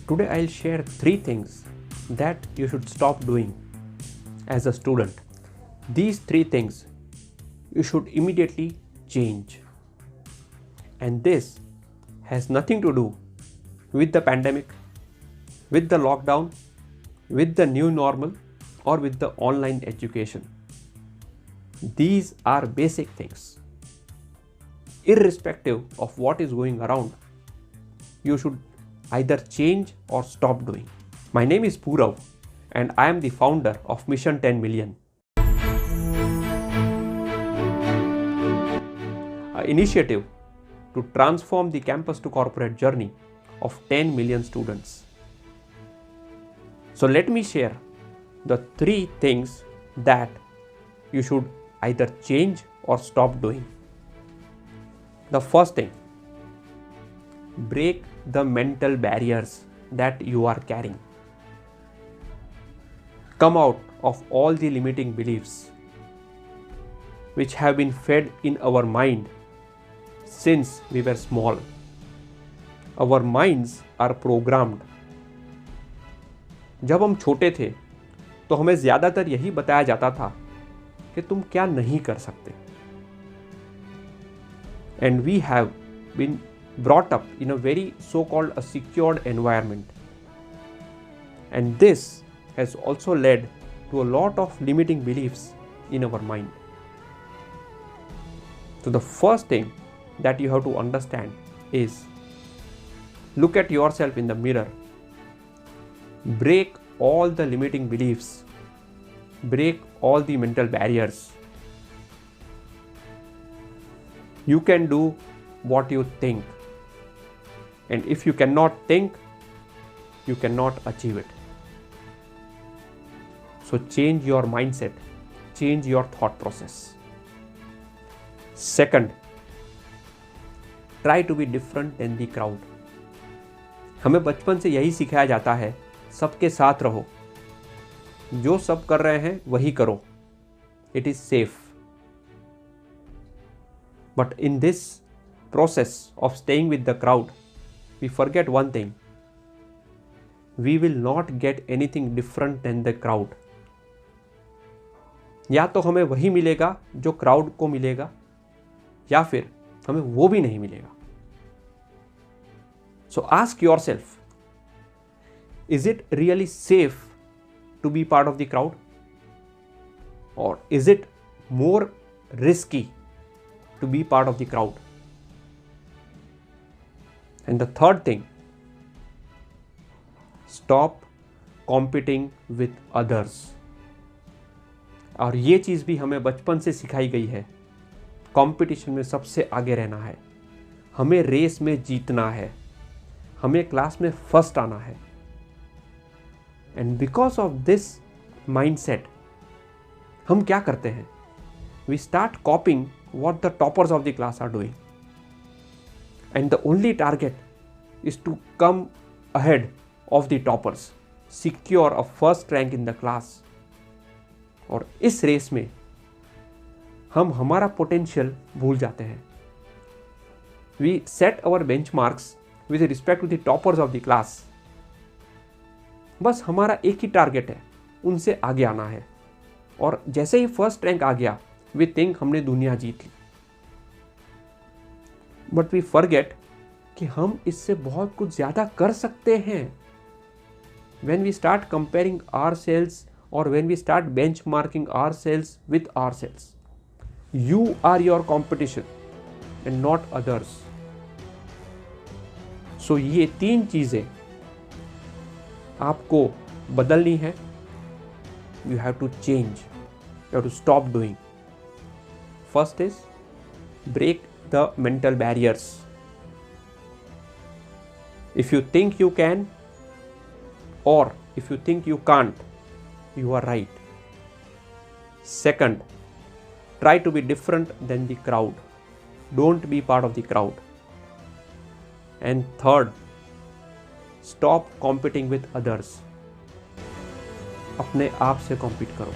Today I'll share 3 things that you should stop doing as a student. These 3 things you should immediately change. And this has nothing to do with the pandemic, with the lockdown, with the new normal, or with the online education. These are basic things. Irrespective of what is going around, you should either change or stop doing. My name is Purav and I am the founder of Mission 10 Million, an initiative to transform the campus to corporate journey of 10 million students. So let me share the 3 things that you should either change or stop doing. The first thing, break the mental barriers that you are carrying. Come out of all the limiting beliefs which have been fed in our mind since we were small. Our minds are programmed. जब हम छोटे थे तो हमें ज़्यादातर यही बताया जाता था कि तुम क्या नहीं कर सकते. And we have been brought up in a very so-called a secured environment. And this has also led to a lot of limiting beliefs in our mind. So the first thing that you have to understand is, look at yourself in the mirror. Break all the limiting beliefs. Break all the mental barriers. You can do what you think. And if you cannot think, you cannot achieve it. So change your mindset. Change your thought process. Second, try to be different than the crowd. हमें बचपन से यही सिखाया जाता है, सबके साथ रहो, जो सब कर रहे हैं वही करो. It is safe. But in this process of staying with the crowd, we forget one thing. We will not get anything different than the crowd. या तो हमें वही मिलेगा जो क्राउड को मिलेगा, या फिर हमें वो भी नहीं मिलेगा. So ask yourself, is it really safe to be part of the crowd? Or is it more risky to be part of the crowd? And the third thing, stop competing with others. और ये चीज़ भी हमें बचपन से सिखाई गई है. Competition में सबसे आगे रहना है, हमें रेस में जीतना है, हमें क्लास में फर्स्ट आना है. And because of this mindset हम क्या करते हैं? We start copying what the toppers of the class are doing, and the only target is to come ahead of the toppers, secure a first rank in the class. और इस race में हम हमारा potential भूल जाते हैं. We set our benchmarks with respect to the toppers of the class. बस हमारा एक ही टारगेट है, उनसे आगे आना है. और जैसे ही फर्स्ट रैंक आ गया, वी थिंक हमने दुनिया जीत ली. बट वी फॉरगेट कि हम इससे बहुत कुछ ज़्यादा कर सकते हैं. When we start comparing ourselves और when we start benchmarking ourselves with ourselves, you are your competition and not others. So ये 3 चीज़ें आपको बदलनी है. You have to change, you have to stop doing. First is, break the mental barriers. If you think you can, or if you think you can't, you are right. Second, try to be different than the crowd. Don't be part of the crowd. And third, stop competing with others. अपने आप से compete करो.